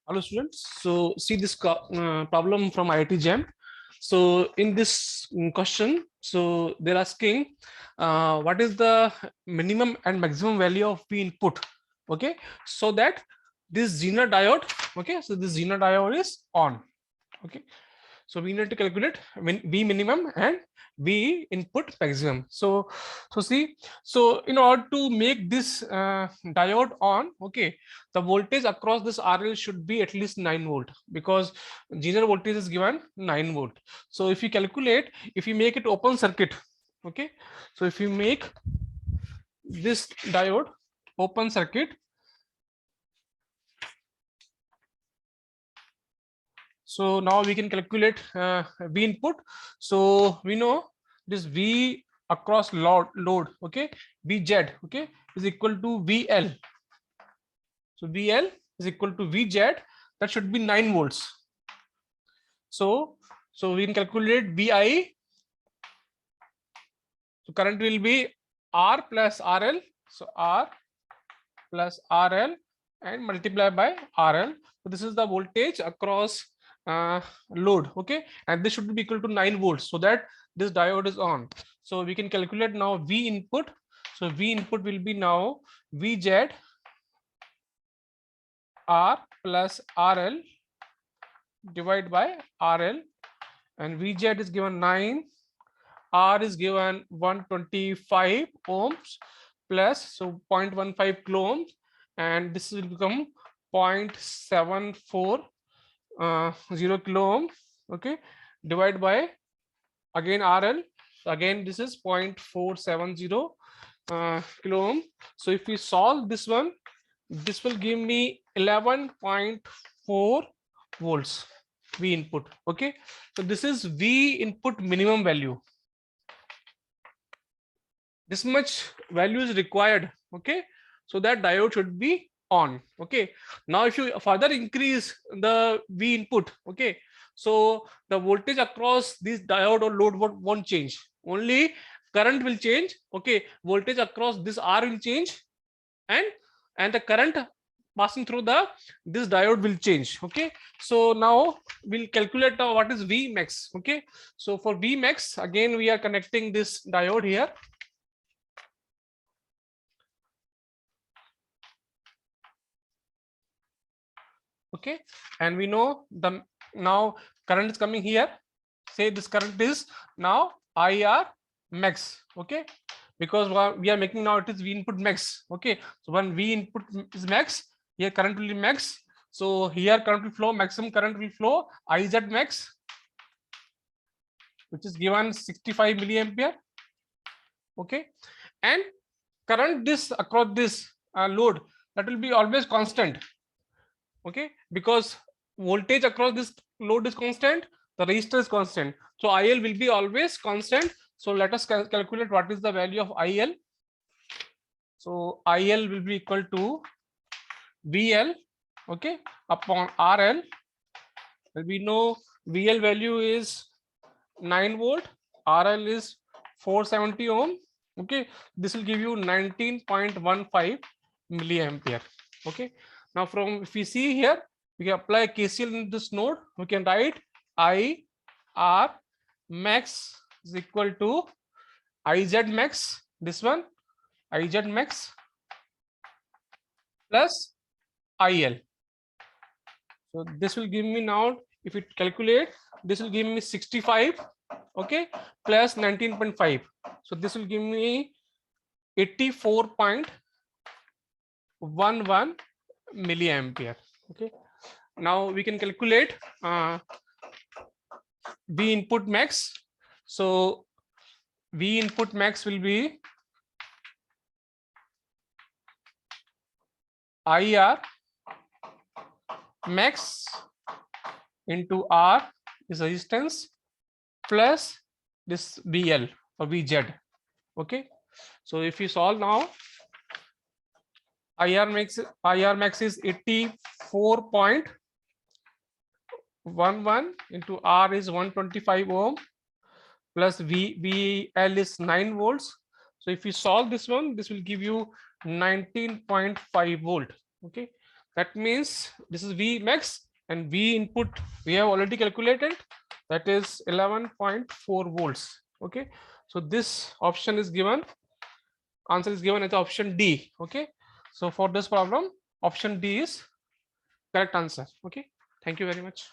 Hello students. So see this problem from IIT JEE. So in this question, so they're asking what is the minimum and maximum value of V input, okay, so that this Zener diode, okay, so this Zener diode is on, okay. So we need to calculate V minimum and V input maximum. So see, so in order to make this diode on, okay, the voltage across this RL should be at least 9 volt, because Zener voltage is given 9 volt. So if you calculate, if you make it open circuit, okay, so if you make this diode open circuit, so now we can calculate V input. So we know this V across load, okay, VZ, okay, is equal to VL. So VL is equal to VZ. That should be 9 volts. So we can calculate VI. So current will be R plus RL. So R plus RL and multiply by RL. So this is the voltage across load, okay, and this should be equal to 9 volts, so that this diode is on. So we can calculate now V input. So V input will be now VZ R plus RL divided by RL, and VZ is given 9, R is given 125 ohms plus, so 0.15 kilo ohms, and this will become 0.74 0 kilo ohm, okay, divided by again RL. So again this is 0.470 kilo ohm. So if we solve this one, this will give me 11.4 volts V input, okay. So this is V input minimum value. This much value is required, okay, so that diode should be on, okay. Now if you further increase the V input, okay, so the voltage across this diode or load won't change, only current will change, okay, voltage across this R will change, and the current passing through this diode will change, okay. So now we'll calculate what is V max, okay. So for V max, again we are connecting this diode here. Okay, and we know the now current is coming here. Say this current is now IR max, okay, because we are making now it is V input max, okay. So when V input is max, here current will be max. So here current will flow, maximum current will flow IZ max, which is given 65 milliampere, okay, and current this across this load, that will be always constant, okay, because voltage across this load is constant, the resistor is constant, so IL will be always constant. So let us calculate what is the value of IL. So IL will be equal to VL, okay, upon RL. We know VL value is 9 volt, RL is 470 ohm, okay. This will give you 19.15 milliampere, okay. Now from, if we see here, we can apply KCL in this node. We can write IR max is equal to IZ max, this one IZ max plus IL. So this will give me now, if it calculate, this will give me 65, okay, plus 19.5. So this will give me 84.11 milliampere, okay. Now we can calculate V input max. So V input max will be IR max into R is resistance plus this VL or VZ, okay. So if you solve now, IR max is 84.11 into R is 125 ohm plus VL is 9 volts. So if you solve this one, this will give you 19.5 volt, okay. That means this is V max and V input we have already calculated, that is 11.4 volts. Okay, so this option is given, answer is given as option D. Okay, so for this problem option D is correct answer. Okay, thank you very much.